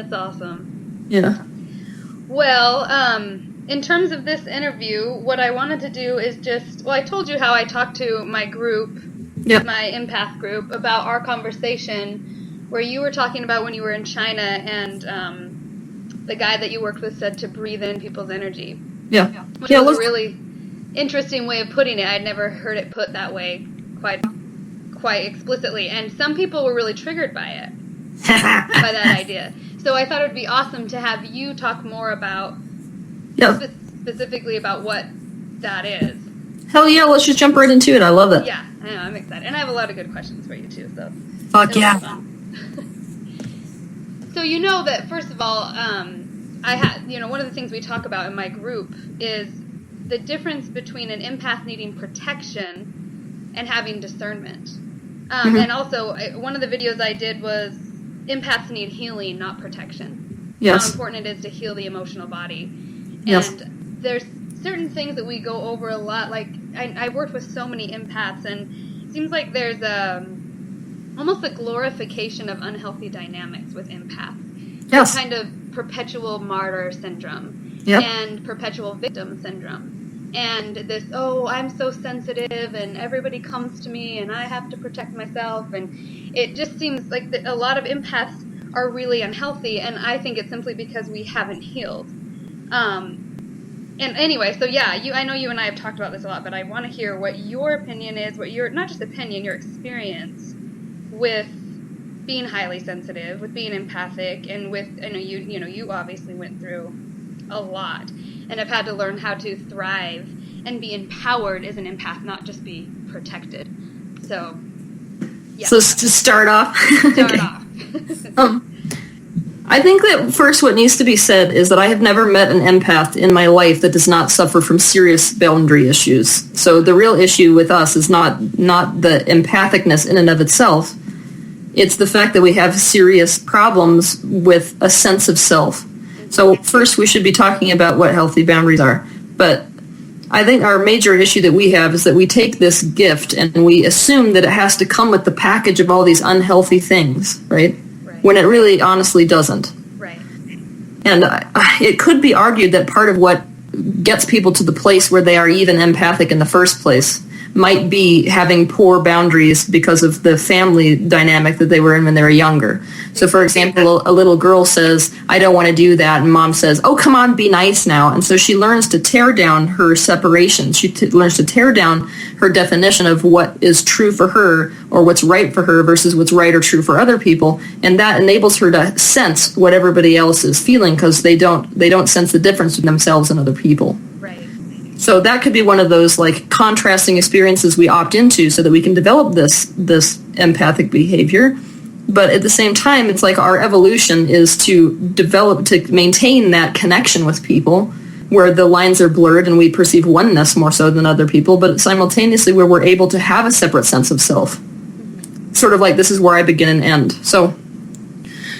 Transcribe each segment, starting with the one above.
That's awesome. Yeah. Well, in terms of this interview, what I wanted to do is I told you how I talked to my group, my empath group, about our conversation where you were talking about when you were in China and the guy that you worked with said to breathe in people's energy. Yeah. Which was a really interesting way of putting it. I'd never heard it put that way quite explicitly. And some people were really triggered by it, by that idea. So I thought it would be awesome to have you talk more about, specifically about what that is. Hell yeah, let's just jump right into it. I love it. Yeah, I know, I'm excited. And I have a lot of good questions for you, too. So fuck yeah. So you know that, first of all, one of the things we talk about in my group is the difference between an empath needing protection and having discernment. And also, one of the videos I did was empaths need healing, not protection. Yes. How important it is to heal the emotional body. Yes. And there's certain things that we go over a lot. Like, I've worked with so many empaths, and it seems like there's almost a glorification of unhealthy dynamics with empaths. Yes. Kind of perpetual martyr syndrome. Yep. And perpetual victim syndrome. And this, I'm so sensitive, and everybody comes to me, and I have to protect myself, and it just seems like a lot of empaths are really unhealthy, and I think it's simply because we haven't healed. And anyway, so yeah, I know you and I have talked about this a lot, but I want to hear what your opinion is, not just opinion, your experience with being highly sensitive, with being empathic, and with, I know you obviously went through a lot, and have had to learn how to thrive and be empowered as an empath, not just be protected. So, yeah. So to start off. off. I think that first what needs to be said is that I have never met an empath in my life that does not suffer from serious boundary issues. So the real issue with us is not the empathicness in and of itself. It's the fact that we have serious problems with a sense of self. So first we should be talking about what healthy boundaries are. But I think our major issue that we have is that we take this gift and we assume that it has to come with the package of all these unhealthy things, right? When it really honestly doesn't. Right. And it could be argued that part of what gets people to the place where they are even empathic in the first place might be having poor boundaries because of the family dynamic that they were in when they were younger. So, for example, a little girl says, I don't want to do that, and mom says, oh, come on, be nice now. And so she learns to tear down her separation. She learns to tear down her definition of what is true for her or what's right for her versus what's right or true for other people. And that enables her to sense what everybody else is feeling because they don't sense the difference in themselves and other people. So that could be one of those like contrasting experiences we opt into so that we can develop this empathic behavior. But at the same time, it's like our evolution is to maintain that connection with people where the lines are blurred and we perceive oneness more so than other people, but simultaneously where we're able to have a separate sense of self. Sort of like this is where I begin and end. So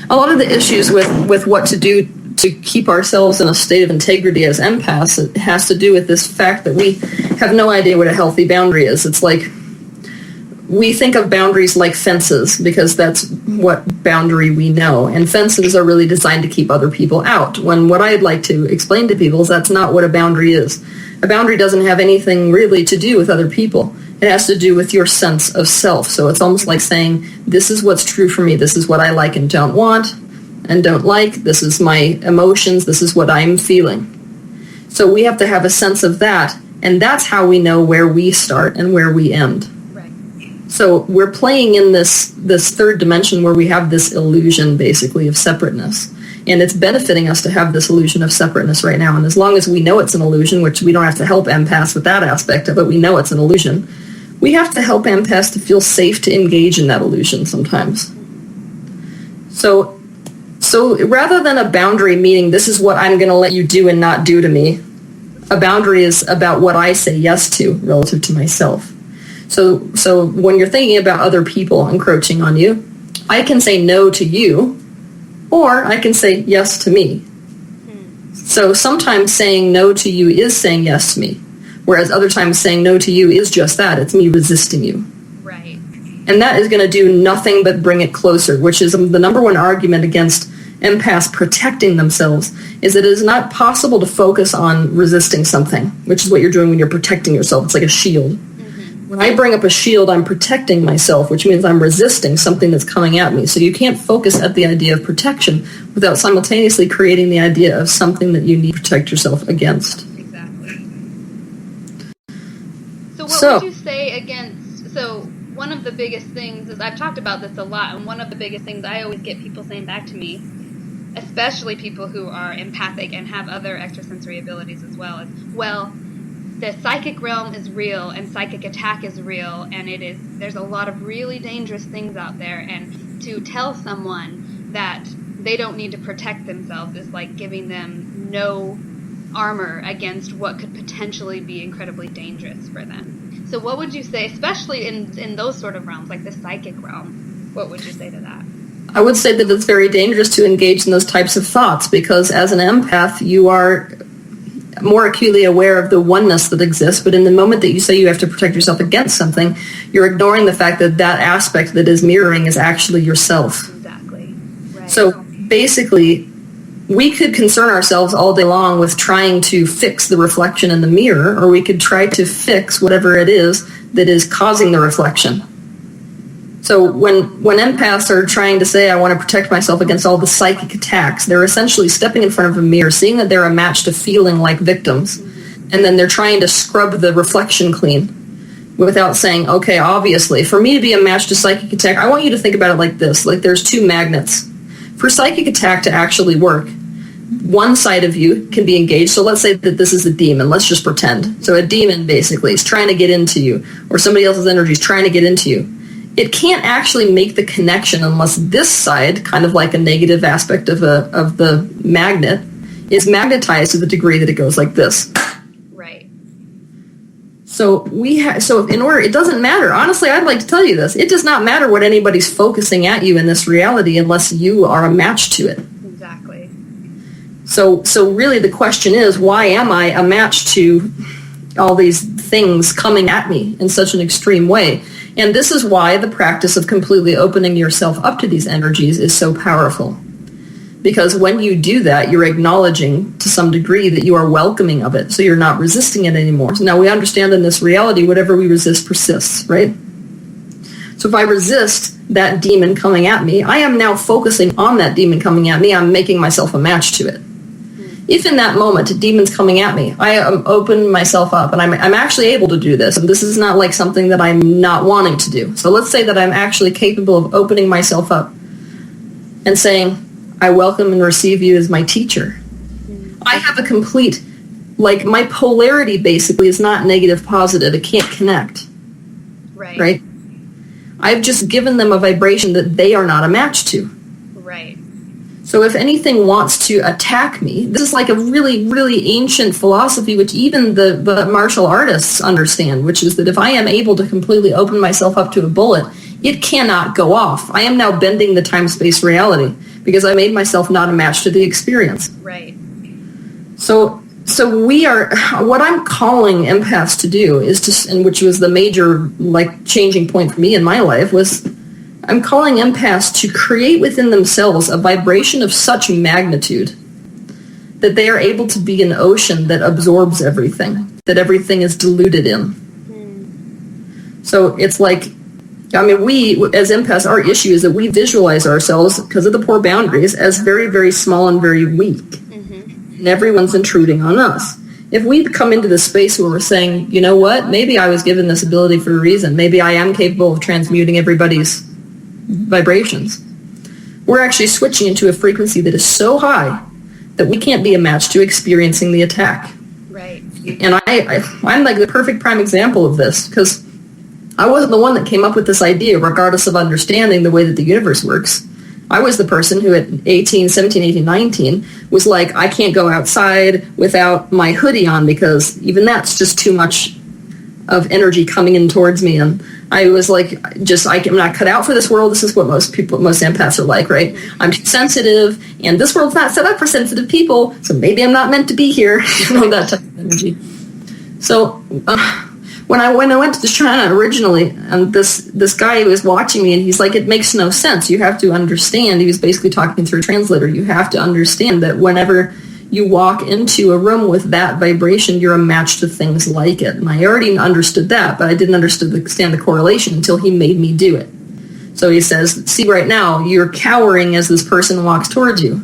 a lot of the issues with what to do to keep ourselves in a state of integrity as empaths, it has to do with this fact that we have no idea what a healthy boundary is. It's like we think of boundaries like fences because that's what boundary we know. And fences are really designed to keep other people out. When what I'd like to explain to people is that's not what a boundary is. A boundary doesn't have anything really to do with other people. It has to do with your sense of self. So it's almost like saying, this is what's true for me. This is what I like and don't want and don't like. This is my emotions. This is what I'm feeling. So we have to have a sense of that, and that's how we know where we start and where we end. Right. So we're playing in this third dimension where we have this illusion, basically, of separateness. And it's benefiting us to have this illusion of separateness right now. And as long as we know it's an illusion, which we don't have to help empaths with that aspect of it, we know it's an illusion, we have to help empaths to feel safe to engage in that illusion sometimes. So rather than a boundary meaning this is what I'm going to let you do and not do to me, a boundary is about what I say yes to relative to myself. So when you're thinking about other people encroaching on you, I can say no to you, or I can say yes to me. So sometimes saying no to you is saying yes to me, whereas other times saying no to you is just that. It's me resisting you. Right. And that is going to do nothing but bring it closer, which is the number one argument against empaths protecting themselves is that it is not possible to focus on resisting something, which is what you're doing when you're protecting yourself. It's like a shield. When I bring up a shield, I'm protecting myself, which means I'm resisting something that's coming at me. So you can't focus at the idea of protection without simultaneously creating the idea of something that you need to protect yourself against. Exactly. So what would you say against, so one of the biggest things is, I've talked about this a lot, and one of the biggest things I always get people saying back to me, especially people who are empathic and have other extrasensory abilities as well, is, well, the psychic realm is real and psychic attack is real, and there's a lot of really dangerous things out there, and to tell someone that they don't need to protect themselves is like giving them no armor against what could potentially be incredibly dangerous for them. So what would you say, especially in those sort of realms, like the psychic realm, what would you say to that? I would say that it's very dangerous to engage in those types of thoughts, because as an empath, you are more acutely aware of the oneness that exists, but in the moment that you say you have to protect yourself against something, you're ignoring the fact that that aspect that is mirroring is actually yourself. Exactly. Right. So basically, we could concern ourselves all day long with trying to fix the reflection in the mirror, or we could try to fix whatever it is that is causing the reflection. So when empaths are trying to say, I want to protect myself against all the psychic attacks, they're essentially stepping in front of a mirror, seeing that they're a match to feeling like victims, and then they're trying to scrub the reflection clean without saying, okay, obviously, for me to be a match to psychic attack, I want you to think about it like this, like there's two magnets. For psychic attack to actually work, one side of you can be engaged. So let's say that this is a demon. Let's just pretend. So a demon basically is trying to get into you, or somebody else's energy is trying to get into you. It can't actually make the connection unless this side, kind of like a negative aspect of the magnet, is magnetized to the degree that it goes like this. Right. So in order, it doesn't matter. Honestly, I'd like to tell you this. It does not matter what anybody's focusing at you in this reality unless you are a match to it. Exactly. So really the question is, why am I a match to all these things coming at me in such an extreme way? And this is why the practice of completely opening yourself up to these energies is so powerful. Because when you do that, you're acknowledging to some degree that you are welcoming of it, so you're not resisting it anymore. So now we understand in this reality, whatever we resist persists, right? So if I resist that demon coming at me, I am now focusing on that demon coming at me. I'm making myself a match to it. If in that moment a demon's coming at me, I am opening myself up, and I'm actually able to do this. And this is not like something that I'm not wanting to do. So let's say that I'm actually capable of opening myself up and saying, I welcome and receive you as my teacher. I have a complete, like my polarity basically is not negative positive. It can't connect. Right? I've just given them a vibration that they are not a match to. Right. So if anything wants to attack me, this is like a really, really ancient philosophy which even the martial artists understand, which is that if I am able to completely open myself up to a bullet, it cannot go off. I am now bending the time-space reality because I made myself not a match to the experience. Right. So we are, what I'm calling empaths to do is to, and which was the major like changing point for me in my life, was I'm calling empaths to create within themselves a vibration of such magnitude that they are able to be an ocean that absorbs everything, that everything is diluted in. So it's like, I mean, we, as empaths, our issue is that we visualize ourselves, because of the poor boundaries, as very, very small and very weak. And everyone's intruding on us. If we come into this space where we're saying, you know what, maybe I was given this ability for a reason. Maybe I am capable of transmuting everybody's vibrations. We're actually switching into a frequency that is so high that we can't be a match to experiencing the attack. Right. And I'm like the perfect prime example of this, because I wasn't the one that came up with this idea, regardless of understanding the way that the universe works. I was the person who at 17, 18, 19 was like, I can't go outside without my hoodie on because even that's just too much of energy coming in towards me. And I was like, I'm not cut out for this world. This is what most empaths are like, right? I'm too sensitive, and this world's not set up for sensitive people, so maybe I'm not meant to be here. That type of energy. So when I went to China originally, and this guy was watching me, and he's like, it makes no sense. You have to understand. He was basically talking through a translator. You have to understand that whenever you walk into a room with that vibration, you're a match to things like it. And I already understood that, but I didn't understand the correlation until he made me do it. So he says, see, right now, you're cowering as this person walks towards you.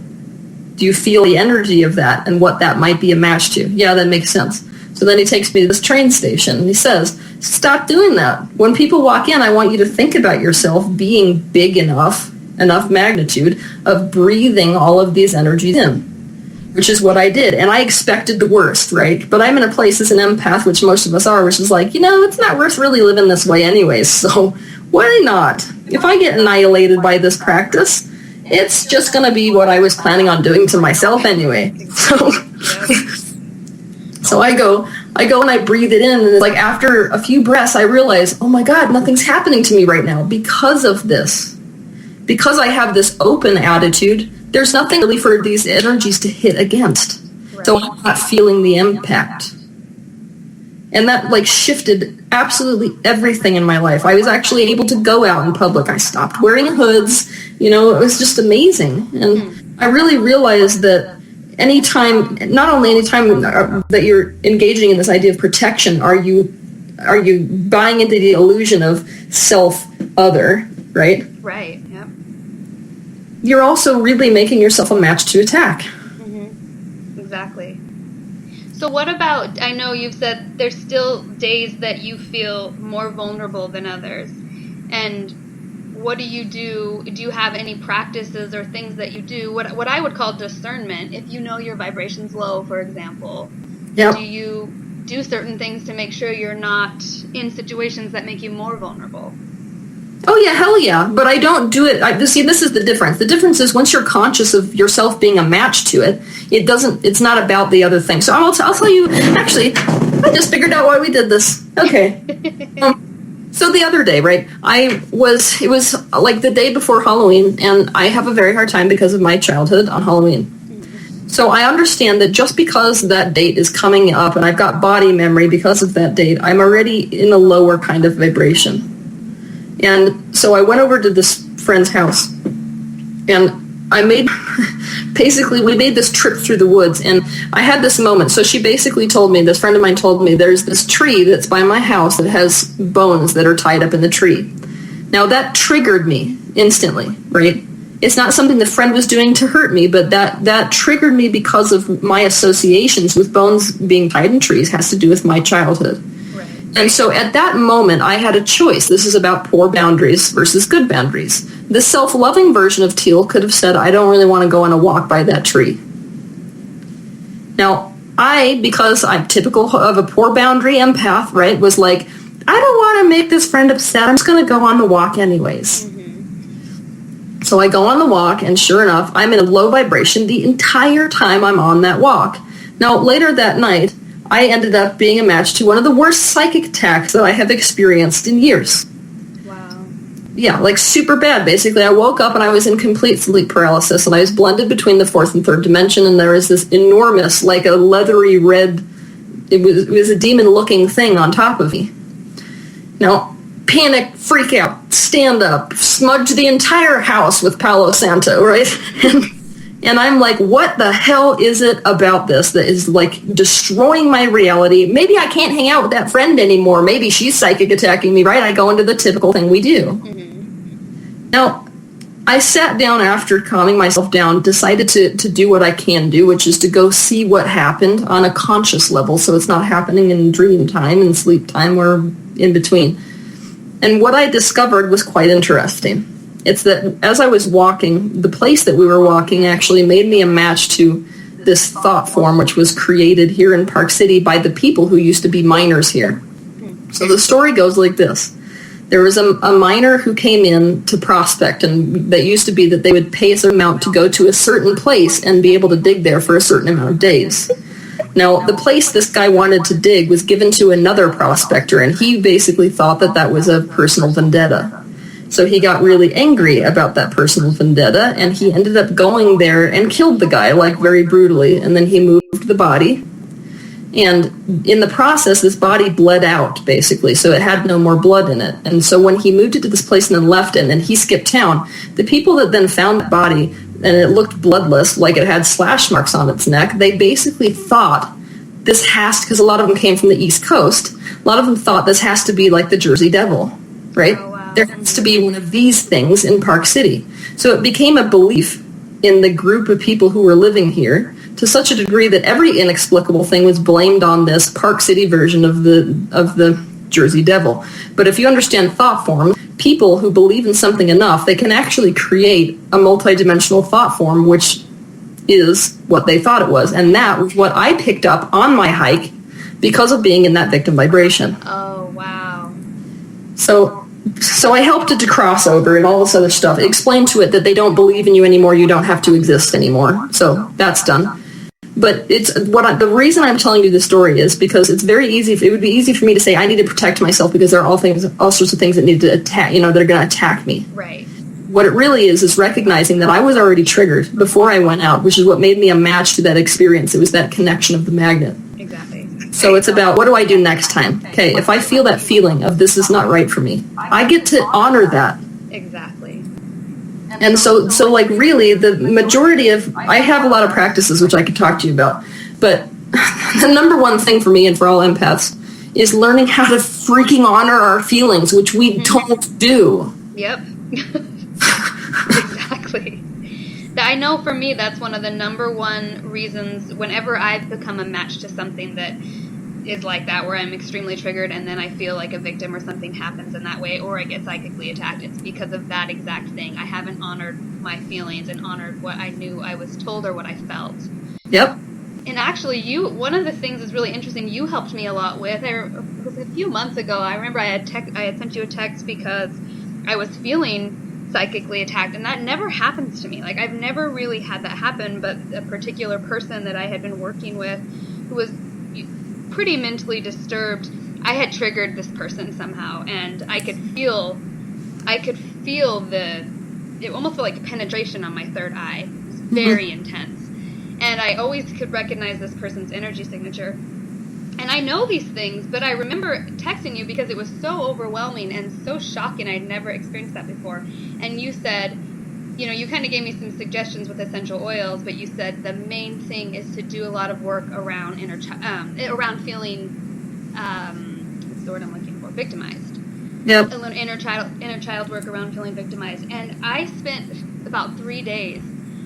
Do you feel the energy of that and what that might be a match to? Yeah, that makes sense. So then he takes me to this train station, and he says, stop doing that. When people walk in, I want you to think about yourself being big enough magnitude of breathing all of these energies in, which is what I did. And I expected the worst, right? But I'm in a place as an empath, which most of us are, which is like, it's not worth really living this way anyways, so why not? If I get annihilated by this practice, it's just going to be what I was planning on doing to myself anyway. So I go and I breathe it in, and it's like after a few breaths, I realize, oh my God, nothing's happening to me right now because of this. Because I have this open attitude, there's nothing really for these energies to hit against. Right. So I'm not feeling the impact. And that shifted absolutely everything in my life. I was actually able to go out in public. I stopped wearing hoods. It was just amazing. And I really realized that not only anytime that you're engaging in this idea of protection, are you buying into the illusion of self-other, right? Right, yep. You're also really making yourself a match to attack. Mm-hmm. Exactly. So what about, I know you've said there's still days that you feel more vulnerable than others. And what do? Do you have any practices or things that you do? What I would call discernment. If you know your vibration's low, for example, yep. Do you do certain things to make sure you're not in situations that make you more vulnerable? Oh yeah, hell yeah. But I don't do it. This is the difference. The difference is once you're conscious of yourself being a match to it, it's not about the other thing. So I'll tell you, actually, I just figured out why we did this. Okay. So the other day, right, it was like the day before Halloween, and I have a very hard time because of my childhood on Halloween. So I understand that just because that date is coming up and I've got body memory because of that date, I'm already in a lower kind of vibration. And so I went over to this friend's house, and we made this trip through the woods, and I had this moment. So this friend of mine told me, there's this tree that's by my house that has bones that are tied up in the tree. Now that triggered me instantly, right? It's not something the friend was doing to hurt me, but that triggered me because of my associations with bones being tied in trees has to do with my childhood. Right. And so at that moment, I had a choice. This is about poor boundaries versus good boundaries. The self-loving version of Teal could have said, I don't really want to go on a walk by that tree. Now, because I'm typical of a poor boundary empath, right, was like, I don't want to make this friend upset. I'm just going to go on the walk anyways. Mm-hmm. So I go on the walk, and sure enough, I'm in a low vibration the entire time I'm on that walk. Now, later that night, I ended up being a match to one of the worst psychic attacks that I have experienced in years. Wow. Yeah, super bad. Basically, I woke up and I was in complete sleep paralysis, and I was blended between the fourth and third dimension, and there was this enormous, a leathery red, it was a demon-looking thing on top of me. Now, panic, freak out, stand up, smudge the entire house with Palo Santo, right? And I'm like, what the hell is it about this that is destroying my reality? Maybe I can't hang out with that friend anymore. Maybe she's psychic attacking me, right? I go into the typical thing we do. Mm-hmm. Now, I sat down after calming myself down, decided to do what I can do, which is to go see what happened on a conscious level, so it's not happening in dream time and sleep time or in between. And what I discovered was quite interesting. It's that as I was walking, the place that we were walking actually made me a match to this thought form, which was created here in Park City by the people who used to be miners here. So the story goes like this. There was a miner who came in to prospect, and that used to be that they would pay a certain amount to go to a certain place and be able to dig there for a certain amount of days. Now, the place this guy wanted to dig was given to another prospector, and he basically thought that was a personal vendetta. So he got really angry about that personal vendetta, and he ended up going there and killed the guy, very brutally, and then he moved the body. And in the process, this body bled out, basically, so it had no more blood in it. And so when he moved it to this place and then left it, and then he skipped town, the people that then found the body, and it looked bloodless, like it had slash marks on its neck, they basically thought this has to, because a lot of them came from the East Coast, a lot of them thought this has to be like the Jersey Devil, right? Oh, wow. There has to be one of these things in Park City. So it became a belief in the group of people who were living here to such a degree that every inexplicable thing was blamed on this Park City version of the Jersey Devil. But if you understand thought form, people who believe in something enough, they can actually create a multidimensional thought form, which is what they thought it was. And that was what I picked up on my hike because of being in that victim vibration. Oh, wow. So I helped it to cross over and all this other stuff. Explain to it that they don't believe in you anymore, you don't have to exist anymore. So that's done. But the reason I'm telling you this story is because it's very easy. It would be easy for me to say I need to protect myself because there are all sorts of things that need to attack, that are going to attack me. Right. What it really is recognizing that I was already triggered before I went out, which is what made me a match to that experience. It was that connection of the magnet. Exactly. So it's about, what do I do next time? Okay, if I feel that feeling of this is not right for me, I get to honor that. Exactly. And so like really the majority of, I have a lot of practices which I could talk to you about, but the number one thing for me and for all empaths is learning how to freaking honor our feelings, which we don't do. Yep. Exactly. I know for me that's one of the number one reasons whenever I've become a match to something that is like that, where I'm extremely triggered and then I feel like a victim or something happens in that way, or I get psychically attacked, it's because of that exact thing. I haven't honored my feelings and honored what I knew I was told or what I felt. Yep. And actually, one of the things that's really interesting you helped me a lot with, it was a few months ago, I remember I had sent you a text because I was feeling psychically attacked, and that never happens to me. Like, I've never really had that happen, but a particular person that I had been working with who was pretty mentally disturbed, I had triggered this person somehow, and I could feel it almost felt like a penetration on my third eye. It was very intense. And I always could recognize this person's energy signature. And I know these things, but I remember texting you because it was so overwhelming and so shocking. I'd never experienced that before. And you said, you kind of gave me some suggestions with essential oils, but you said the main thing is to do a lot of work around around feeling, what's the word I'm looking for, victimized. Yep. Inner child work around feeling victimized. And I spent about 3 days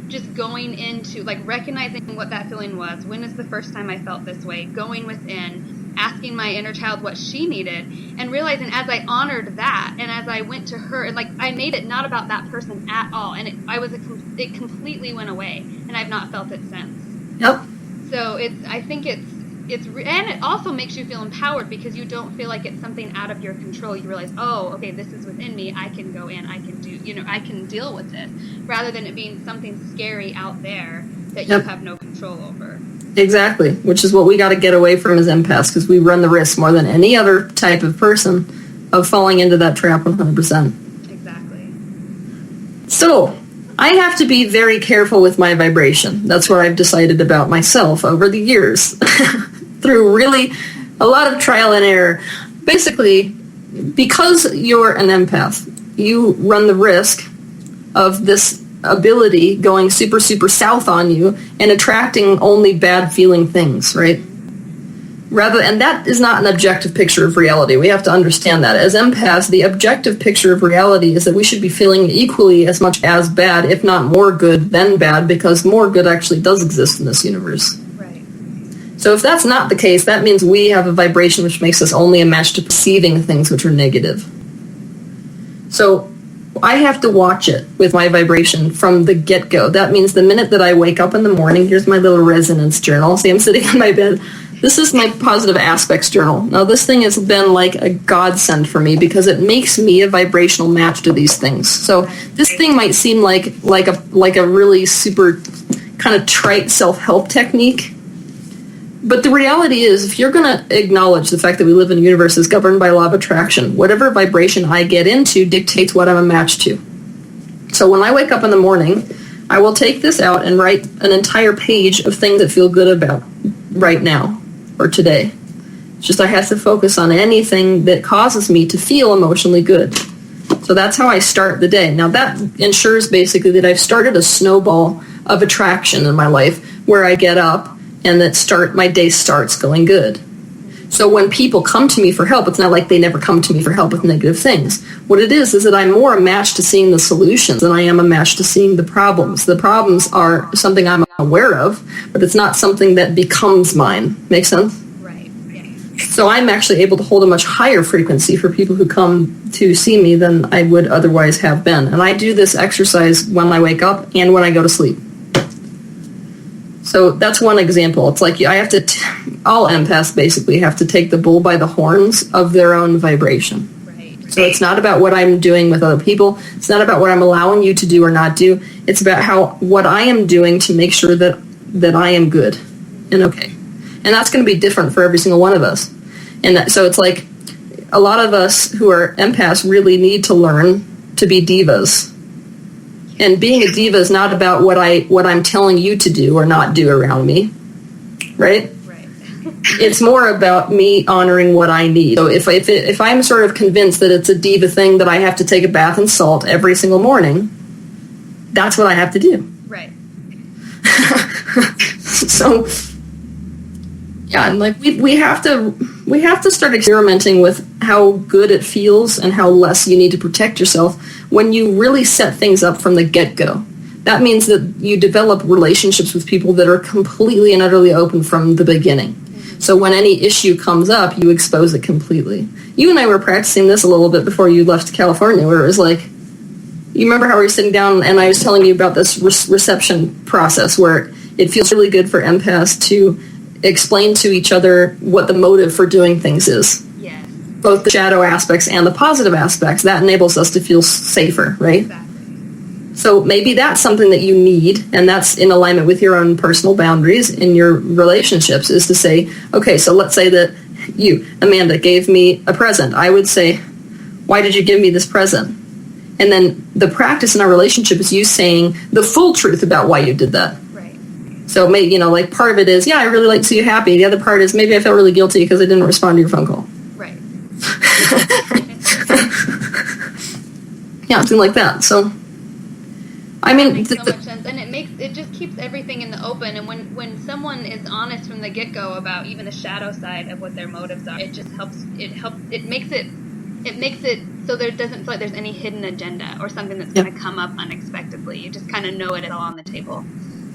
just going into, like, recognizing what that feeling was. When is the first time I felt this way? Going within, asking my inner child what she needed, and realizing as I honored that, and as I went to her, and, like, I made it not about that person at all, and it completely went away, and I've not felt it since. Yep. So I think and it also makes you feel empowered because you don't feel like it's something out of your control. You realize, oh, okay, this is within me. I can go in. I can do, I can deal with this, rather than it being something scary out there that you have no control over. Exactly, which is what we got to get away from as empaths, because we run the risk more than any other type of person of falling into that trap 100%. Exactly. So I have to be very careful with my vibration. That's what I've decided about myself over the years. Through really a lot of trial and error. Basically, because you're an empath, you run the risk of this ability going super, super south on you and attracting only bad feeling things, right? And that is not an objective picture of reality. We have to understand that. As empaths, the objective picture of reality is that we should be feeling equally as much as bad, if not more good than bad, because more good actually does exist in this universe. So if that's not the case, that means we have a vibration which makes us only a match to perceiving things which are negative. So I have to watch it with my vibration from the get-go. That means the minute that I wake up in the morning, here's my little resonance journal. See, I'm sitting in my bed. This is my positive aspects journal. Now, this thing has been like a godsend for me because it makes me a vibrational match to these things. So this thing might seem like a really super kind of trite self-help technique. But the reality is, if you're going to acknowledge the fact that we live in a universe that's governed by law of attraction, whatever vibration I get into dictates what I'm a match to. So when I wake up in the morning, I will take this out and write an entire page of things that feel good about right now. or today. It's just I have to focus on anything that causes me to feel emotionally good. So that's how I start the day. Now that ensures basically that I've started a snowball of attraction in my life where I get up and that my day starts going good. So when people come to me for help, it's not like they never come to me for help with negative things. What it is that I'm more a match to seeing the solutions than I am a match to seeing the problems. The problems are something I'm aware of, but it's not something that becomes mine. Make sense? Right. So I'm actually able to hold a much higher frequency for people who come to see me than I would otherwise have been. And I do this exercise when I wake up and when I go to sleep. So that's one example. It's like I have to, all empaths basically have to take the bull by the horns of their own vibration. Right. So it's not about what I'm doing with other people. It's not about what I'm allowing you to do or not do. It's about what I am doing to make sure that I am good and okay. And that's going to be different for every single one of us. And so it's like a lot of us who are empaths really need to learn to be divas. And being a diva is not about what I'm telling you to do or not do around me, right? Right. It's more about me honoring what I need. So if I'm sort of convinced that it's a diva thing that I have to take a bath in salt every single morning, that's what I have to do. Right. So yeah, and like we have to start experimenting with how good it feels and how less you need to protect yourself when you really set things up from the get-go. That means that you develop relationships with people that are completely and utterly open from the beginning. Mm-hmm. So when any issue comes up, you expose it completely. You and I were practicing this a little bit before you left California, where it was like, you remember how we were sitting down and I was telling you about this reception process where it feels really good for empaths to explain to each other what the motive for doing things is. Yes. Both the shadow aspects and the positive aspects. That enables us to feel safer, right? Exactly. So maybe that's something that you need, and that's in alignment with your own personal boundaries in your relationships, is to say, okay, so let's say that you, Amanda, gave me a present. I would say, why did you give me this present? And then the practice in our relationship is you saying the full truth about why you did that. So maybe, like part of it is, yeah, I really like to see you happy. The other part is maybe I felt really guilty because I didn't respond to your phone call. Right. Yeah, something like that. So, I mean, that makes so much sense, and it just keeps everything in the open. And when someone is honest from the get-go about even the shadow side of what their motives are, it just helps. It makes it so there doesn't feel like there's any hidden agenda or something that's going to come up unexpectedly. You just kind of know it all on the table.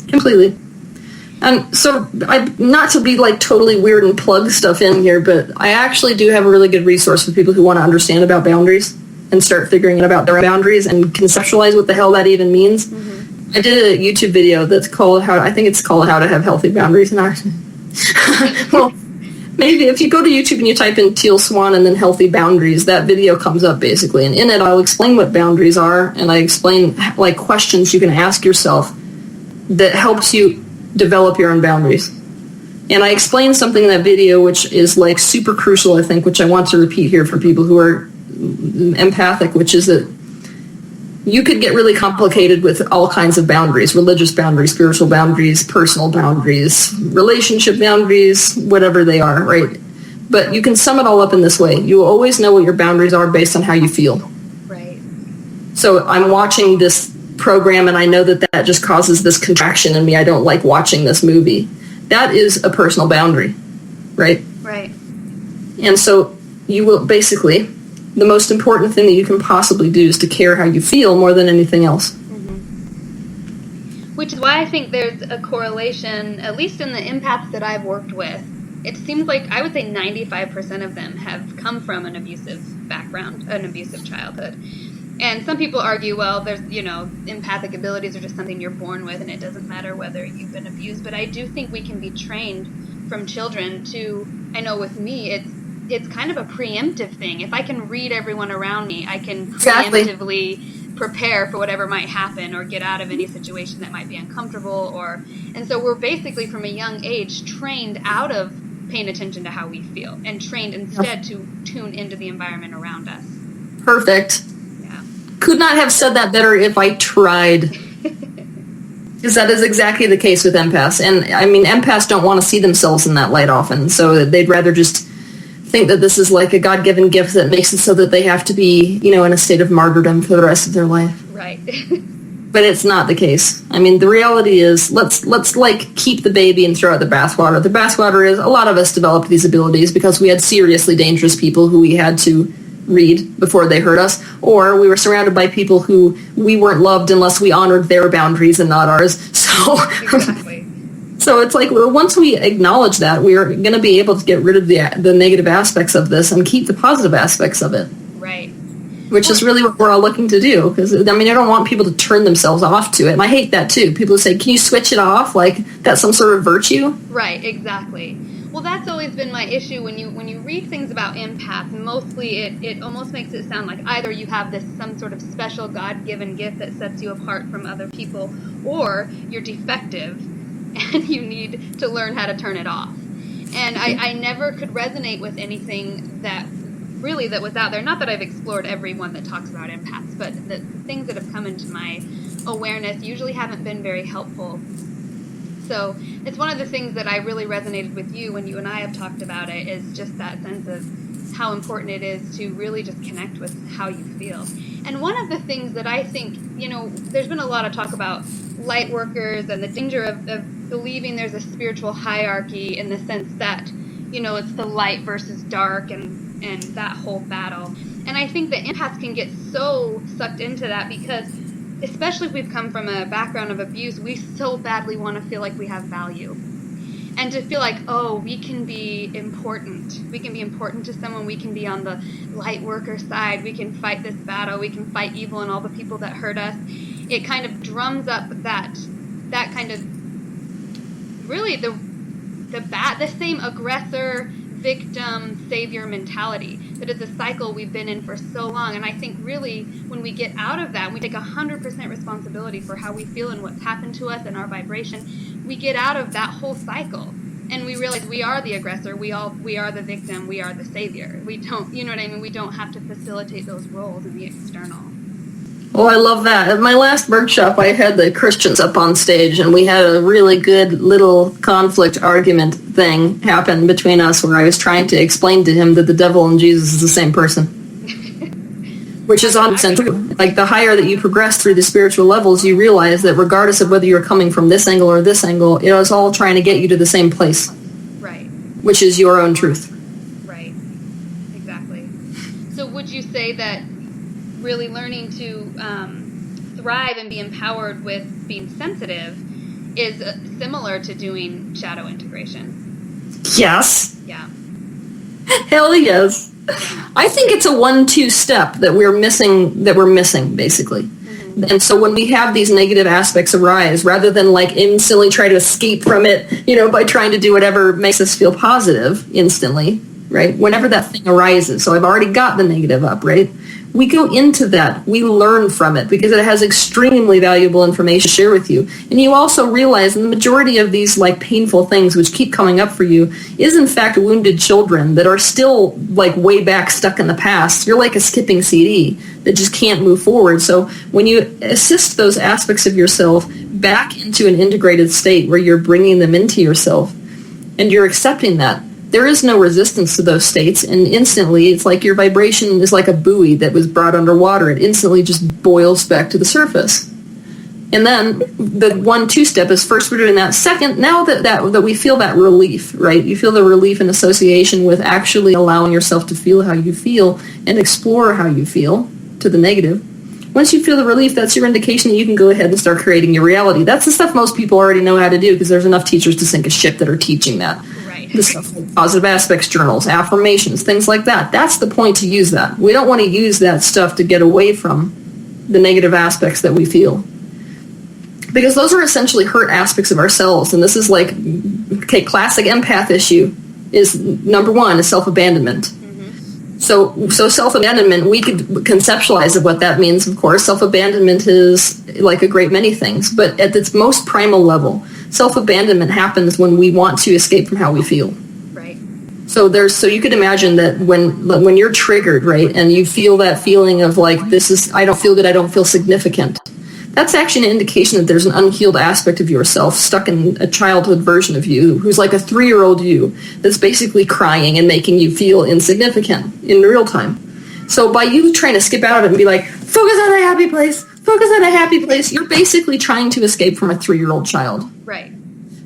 Completely. And so, not to be like totally weird and plug stuff in here, but I actually do have a really good resource for people who want to understand about boundaries and start figuring out about their boundaries and conceptualize what the hell that even means. Mm-hmm. I did a YouTube video that's called How to Have Healthy Boundaries. Well, maybe if you go to YouTube and you type in Teal, Swan, and then healthy boundaries, that video comes up basically. And in it, I'll explain what boundaries are, and I explain like questions you can ask yourself that helps you develop your own boundaries. And I explained something in that video which is like super crucial, I think, which I want to repeat here for people who are empathic, which is that you could get really complicated with all kinds of boundaries: religious boundaries, spiritual boundaries, personal boundaries, relationship boundaries, whatever they are, right? But you can sum it all up in this way. You will always know what your boundaries are based on how you feel. Right. So I'm watching this program and I know that just causes this contraction in me. I don't like watching this movie. That is a personal boundary, right? Right. And so you will basically, the most important thing that you can possibly do is to care how you feel more than anything else. Mm-hmm. Which is why I think there's a correlation, at least in the empaths that I've worked with. It seems like I would say 95% of them have come from an abusive background, an abusive childhood. And some people argue, well, there's, empathic abilities are just something you're born with and it doesn't matter whether you've been abused. But I do think we can be trained from children to, I know with me, it's kind of a preemptive thing. If I can read everyone around me, I can preemptively prepare for whatever might happen or get out of any situation that might be uncomfortable. And so we're basically from a young age trained out of paying attention to how we feel and trained instead to tune into the environment around us. Perfect. Could not have said that better if I tried. Because that is exactly the case with empaths. And I mean, empaths don't want to see themselves in that light often. So they'd rather just think that this is like a God-given gift that makes it so that they have to be, in a state of martyrdom for the rest of their life. Right. But it's not the case. I mean, the reality is, let's like keep the baby and throw out the bathwater. The bathwater is a lot of us developed these abilities because we had seriously dangerous people who we had to read before they hurt us, or we were surrounded by people who we weren't loved unless we honored their boundaries and not ours. So, exactly. So it's like, well, once we acknowledge that, we're going to be able to get rid of the negative aspects of this and keep the positive aspects of it. Right. Which is really what we're all looking to do. Because, I mean, I don't want people to turn themselves off to it. And I hate that, too. People say, can you switch it off? Like, that's some sort of virtue? Right, exactly. Well, that's always been my issue when you read things about empaths. Mostly, it almost makes it sound like either you have some sort of special God-given gift that sets you apart from other people, or you're defective and you need to learn how to turn it off. And I never could resonate with anything that was out there. Not that I've explored everyone that talks about empaths, but the things that have come into my awareness usually haven't been very helpful. So it's one of the things that I really resonated with you when you and I have talked about it, is just that sense of how important it is to really just connect with how you feel. And one of the things that I think, there's been a lot of talk about light workers and the danger of believing there's a spiritual hierarchy in the sense that, it's the light versus dark and that whole battle. And I think that empaths can get so sucked into that because, especially if we've come from a background of abuse, we so badly want to feel like we have value. And to feel like, we can be important. We can be important to someone. We can be on the light worker side. We can fight this battle. We can fight evil and all the people that hurt us. It kind of drums up that kind of, really the same aggressor, victim, savior mentality that is a cycle we've been in for so long. And I think really when we get out of that, we take 100% responsibility for how we feel and what's happened to us and our vibration. We get out of that whole cycle and we realize we are the aggressor, we are the victim, we are the savior. We don't, we don't have to facilitate those roles in the external. Oh, I love that. At my last workshop, I had the Christians up on stage, and we had a really good little conflict argument thing happen between us where I was trying to explain to him that the devil and Jesus is the same person. Which is 100% true. Like, the higher that you progress through the spiritual levels, you realize that regardless of whether you're coming from this angle or this angle, it was all trying to get you to the same place. Right. Which is your own truth. Right. Exactly. So would you say that really learning to thrive and be empowered with being sensitive is similar to doing shadow integration? Yes. Yeah. Hell yes. I think it's a 1-2 step that we're missing, basically. Mm-hmm. And so when we have these negative aspects arise, rather than like instantly try to escape from it, by trying to do whatever makes us feel positive instantly, right? Whenever that thing arises. So I've already got the negative up, right? We go into that. We learn from it because it has extremely valuable information to share with you. And you also realize the majority of these like painful things which keep coming up for you is in fact wounded children that are still like way back stuck in the past. You're like a skipping CD that just can't move forward. So when you assist those aspects of yourself back into an integrated state where you're bringing them into yourself and you're accepting that, there is no resistance to those states, and instantly it's like your vibration is like a buoy that was brought underwater. It instantly just boils back to the surface. And then the 1-2 step is first we're doing that. Second, now that we feel that relief, right? You feel the relief in association with actually allowing yourself to feel how you feel and explore how you feel to the negative. Once you feel the relief, that's your indication that you can go ahead and start creating your reality. That's the stuff most people already know how to do because there's enough teachers to sink a ship that are teaching that. The stuff like positive aspects journals, affirmations, things like that. That's the point to use that. We don't want to use that stuff to get away from the negative aspects that we feel. Because those are essentially hurt aspects of ourselves. And this is like, classic empath issue is number 1 is self-abandonment. Mm-hmm. So self-abandonment, we could conceptualize of what that means, of course. Self-abandonment is like a great many things. But at its most primal level, self-abandonment happens when we want to escape from how we feel. Right. So you could imagine that when you're triggered, right, and you feel that feeling of like, I don't feel good, I don't feel significant. that's actually an indication that there's an unhealed aspect of yourself stuck in a childhood version of you who's like a 3-year-old you that's basically crying and making you feel insignificant in real time. So by you trying to skip out of it and be like, focus on a happy place, you're basically trying to escape from a 3-year-old child. Right.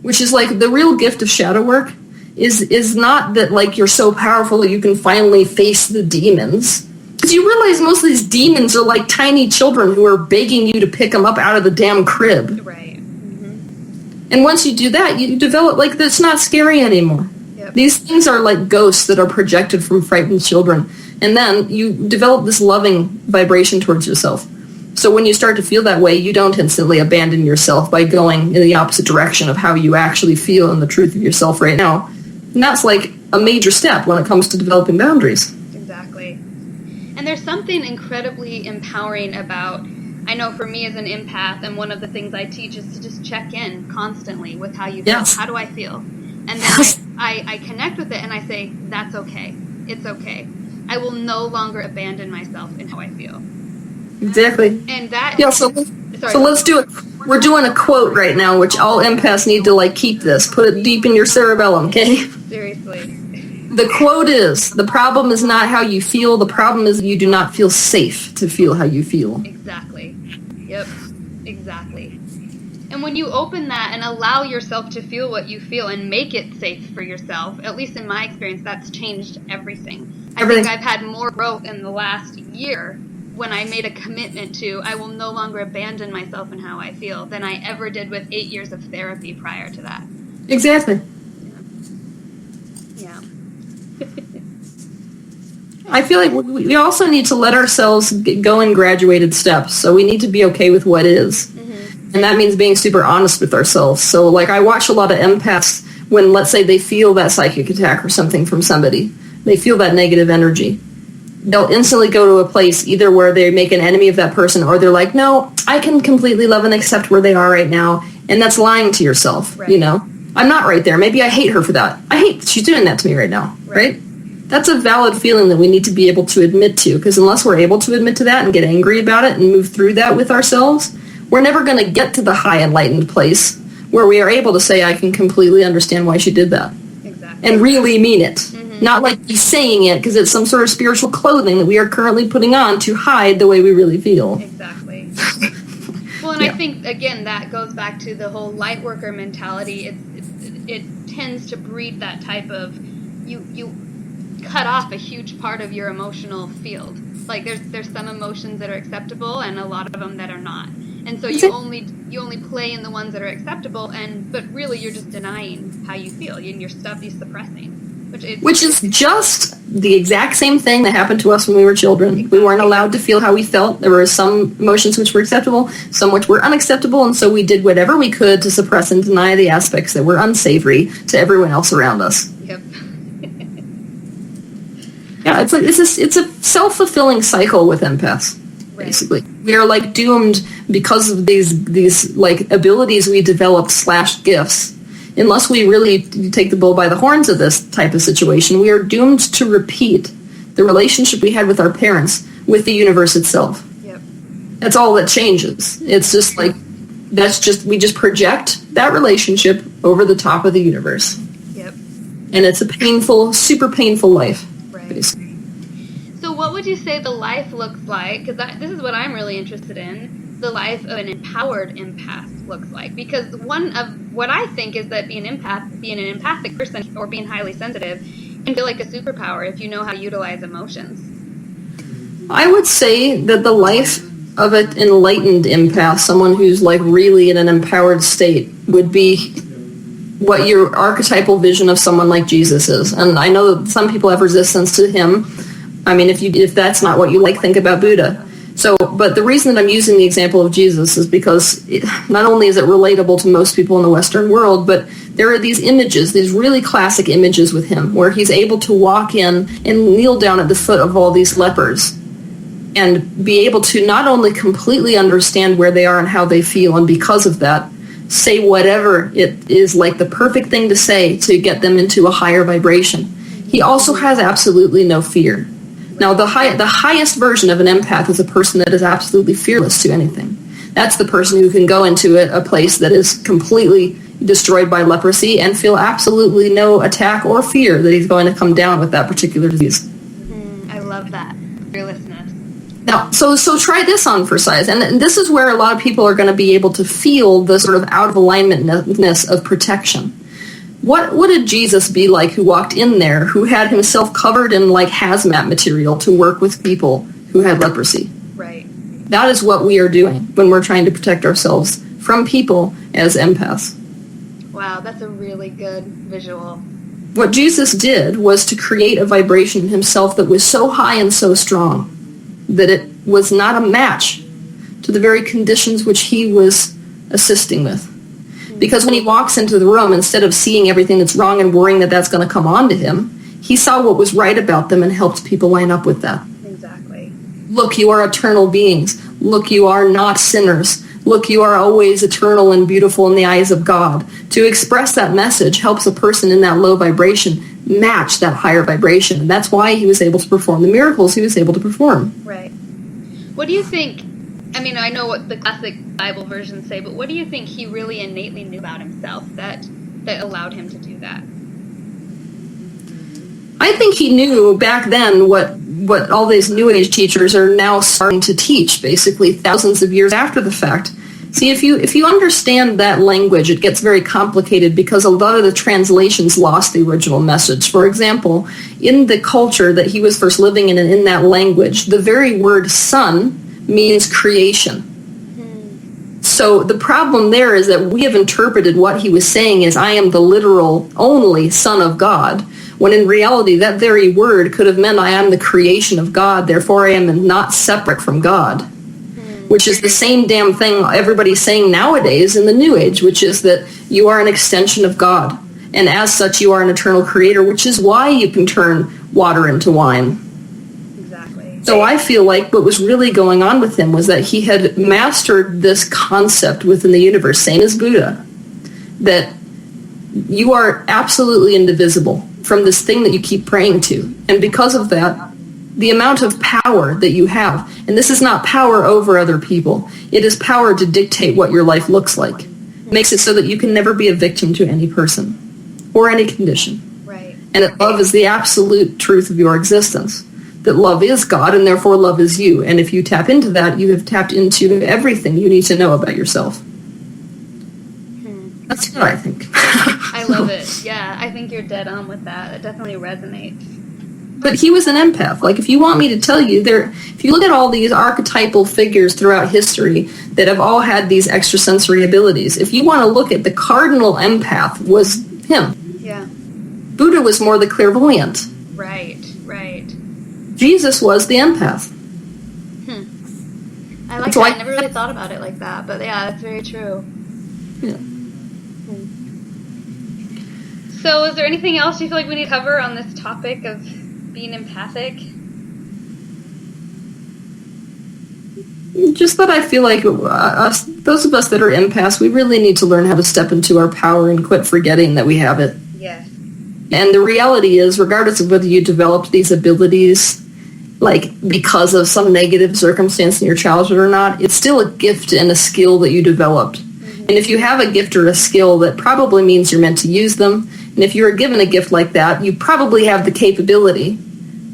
Which is like the real gift of shadow work is not that like you're so powerful that you can finally face the demons. Because you realize most of these demons are like tiny children who are begging you to pick them up out of the damn crib. Right. Mm-hmm. And once you do that, you develop, like, that's not scary anymore. Yep. These things are like ghosts that are projected from frightened children. And then you develop this loving vibration towards yourself. So when you start to feel that way, you don't instantly abandon yourself by going in the opposite direction of how you actually feel and the truth of yourself right now. And that's like a major step when it comes to developing boundaries. Exactly. And there's something incredibly empowering about, I know for me as an empath, and one of the things I teach is to just check in constantly with how you feel. Yes. How do I feel? And then I connect with it and I say, that's okay. It's okay. I will no longer abandon myself in how I feel. Exactly. And that... Yeah, so let's do it. We're doing a quote right now, which all empaths need to, like, keep this. Put it deep in your cerebellum, okay? Seriously. The quote is, the problem is not how you feel, the problem is you do not feel safe to feel how you feel. Exactly. Yep. Exactly. And when you open that and allow yourself to feel what you feel and make it safe for yourself, at least in my experience, that's changed everything. I think I've had more growth in the last year when I made a commitment to, I will no longer abandon myself in how I feel, than I ever did with 8 years of therapy prior to that. Exactly. Yeah. I feel like we also need to let ourselves go in graduated steps. So we need to be okay with what is. Mm-hmm. And that means being super honest with ourselves. So, like, I watch a lot of empaths when, let's say, they feel that psychic attack or something from somebody. They feel that negative energy. They'll instantly go to a place either where they make an enemy of that person, or they're like, no, I can completely love and accept where they are right now. And that's lying to yourself, right. You know? I'm not right there. Maybe I hate her for that. I hate she's doing that to me right now, right? That's a valid feeling that we need to be able to admit to, because unless we're able to admit to that and get angry about it and move through that with ourselves, we're never going to get to the high enlightened place where we are able to say, I can completely understand why she did that. Exactly. And really mean it. Mm-hmm. Not like he's saying it because it's some sort of spiritual clothing that we are currently putting on to hide the way we really feel. Exactly. Well, and I think, again, that goes back to the whole light worker mentality. It tends to breed that type of, you cut off a huge part of your emotional field. Like, there's some emotions that are acceptable and a lot of them that are not. And so you only play in the ones that are acceptable, but really you're just denying how you feel, and your stuff is suppressing. Which is just the exact same thing that happened to us when we were children. Exactly. We weren't allowed to feel how we felt. There were some emotions which were acceptable, some which were unacceptable, and so we did whatever we could to suppress and deny the aspects that were unsavory to everyone else around us. Yep. Yeah, it's a self-fulfilling cycle with empaths. Right. Basically, we are like doomed because of these like abilities we developed / gifts. Unless we really take the bull by the horns of this type of situation, we are doomed to repeat the relationship we had with our parents with the universe itself. Yep. That's all that changes. It's just like, we just project that relationship over the top of the universe. Yep. And it's a painful, super painful life. Right. Basically. So what would you say the life looks like? Because this is what I'm really interested in. The life of an empowered empath looks like. Because one of what I think is that being an empathic person or being highly sensitive can feel like a superpower if you know how to utilize emotions. I would say that the life of an enlightened empath, someone who's like really in an empowered state, would be what your archetypal vision of someone like Jesus is. And I know that some people have resistance to him. I mean, if that's not what you like, think about Buddha. So, but the reason that I'm using the example of Jesus is because not only is it relatable to most people in the Western world, but there are these images, these really classic images with him, where he's able to walk in and kneel down at the foot of all these lepers and be able to not only completely understand where they are and how they feel, and because of that, say whatever it is like the perfect thing to say to get them into a higher vibration. He also has absolutely no fear. Now, the highest version of an empath is a person that is absolutely fearless to anything. That's the person who can go into a place that is completely destroyed by leprosy and feel absolutely no attack or fear that he's going to come down with that particular disease. I love that. Fearlessness. Now, so try this on for size. And this is where a lot of people are going to be able to feel the sort of out of alignmentness of protection. What did Jesus be like who walked in there, who had himself covered in like hazmat material to work with people who had leprosy? Right. That is what we are doing when we're trying to protect ourselves from people as empaths. Wow, that's a really good visual. What Jesus did was to create a vibration in himself that was so high and so strong that it was not a match to the very conditions which he was assisting with. Because when he walks into the room, instead of seeing everything that's wrong and worrying that that's going to come on to him, he saw what was right about them and helped people line up with that. Exactly. Look, you are eternal beings. Look, you are not sinners. Look, you are always eternal and beautiful in the eyes of God. To express that message helps a person in that low vibration match that higher vibration. And that's why he was able to perform the miracles he was able to perform. Right. What do you think, I mean, I know what the classic Bible versions say, but what do you think he really innately knew about himself that allowed him to do that? I think he knew back then what all these New Age teachers are now starting to teach, basically thousands of years after the fact. See, if you understand that language, it gets very complicated because a lot of the translations lost the original message. For example, in the culture that he was first living in that language, the very word son means creation. So the problem there is that we have interpreted what he was saying as I am the literal only son of God, when in reality that very word could have meant I am the creation of God, therefore I am not separate from God, which is the same damn thing everybody's saying nowadays in the New Age, which is that you are an extension of God, and as such you are an eternal creator, which is why you can turn water into wine. So I feel like what was really going on with him was that he had mastered this concept within the universe, same as Buddha, that you are absolutely indivisible from this thing that you keep praying to. And because of that, the amount of power that you have, and this is not power over other people, it is power to dictate what your life looks like, makes it so that you can never be a victim to any person or any condition. Right. And that love is the absolute truth of your existence. That love is God, and therefore love is you. And if you tap into that, you have tapped into everything you need to know about yourself. That's what I think. I love it. Yeah, I think you're dead on with that. It definitely resonates. But he was an empath. Like, if you want me to tell you, if you look at all these archetypal figures throughout history that have all had these extrasensory abilities, if you want to look at the cardinal empath was him. Yeah. Buddha was more the clairvoyant. Right. Jesus was the empath. I like that. I never really thought about it like that, but yeah, that's very true. Yeah. So is there anything else you feel like we need to cover on this topic of being empathic? Just that I feel like those of us that are empaths, we really need to learn how to step into our power and quit forgetting that we have it. Yes. And the reality is, regardless of whether you developed these abilities, like because of some negative circumstance in your childhood or not, it's still a gift and a skill that you developed. And if you have a gift or a skill, that probably means you're meant to use them. And if you're given a gift like that, you probably have the capability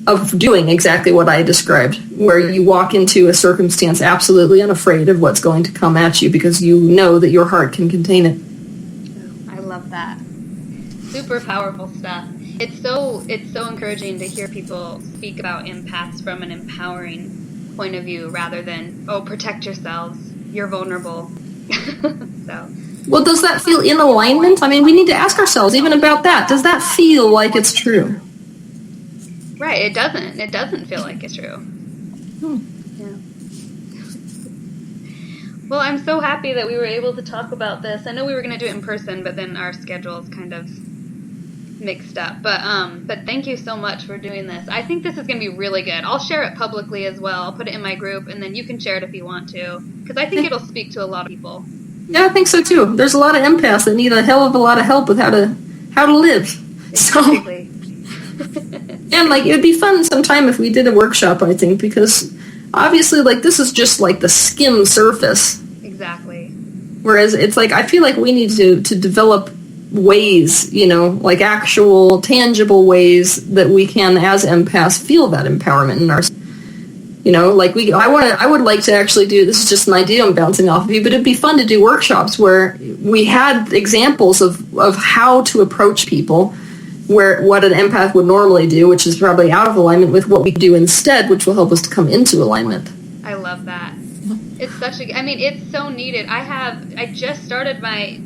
of doing exactly what I described, where you walk into a circumstance absolutely unafraid of what's going to come at you because you know that your heart can contain it. I love that. Super powerful stuff. It's so encouraging to hear people speak about empaths from an empowering point of view rather than, protect yourselves, you're vulnerable. So. Well, does that feel in alignment? I mean, we need to ask ourselves even about that. Does that feel like it's true? Right, it doesn't. It doesn't feel like it's true. Yeah. Well, I'm so happy that we were able to talk about this. I know we were going to do it in person, but then our schedules kind of mixed up. But thank you so much for doing this. I think this is going to be really good. I'll share it publicly as well. I'll put it in my group, and then you can share it if you want to, because I think it'll speak to a lot of people. Yeah, I think so too. There's a lot of empaths that need a hell of a lot of help with how to live. Exactly. And it would be fun sometime if we did a workshop, I think, because obviously this is just like the skim surface Exactly. Whereas it's like, I feel like we need to develop ways, like actual, tangible ways that we can, as empaths, feel that empowerment in ourselves. I would like to actually do, this is just an idea I'm bouncing off of you, but it'd be fun to do workshops where we had examples of how to approach people, where what an empath would normally do, which is probably out of alignment, with what we do instead, which will help us to come into alignment. I love that. It's it's so needed. I just started my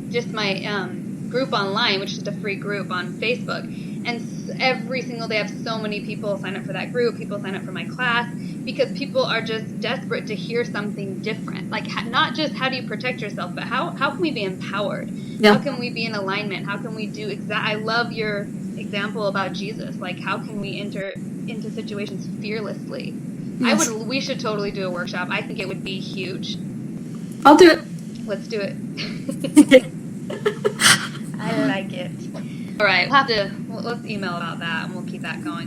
group online, which is a free group on Facebook, and every single day I have so many people sign up for that group, people sign up for my class, because people are just desperate to hear something different. Like, not just how do you protect yourself, but how can we be empowered? Yeah. How can we be in alignment? How can we do I love your example about Jesus. Like, how can we enter into situations fearlessly? Yes. We should totally do a workshop. I think it would be huge. I'll do it. Let's do it. I like it. All right, let's email about that, and we'll keep that going.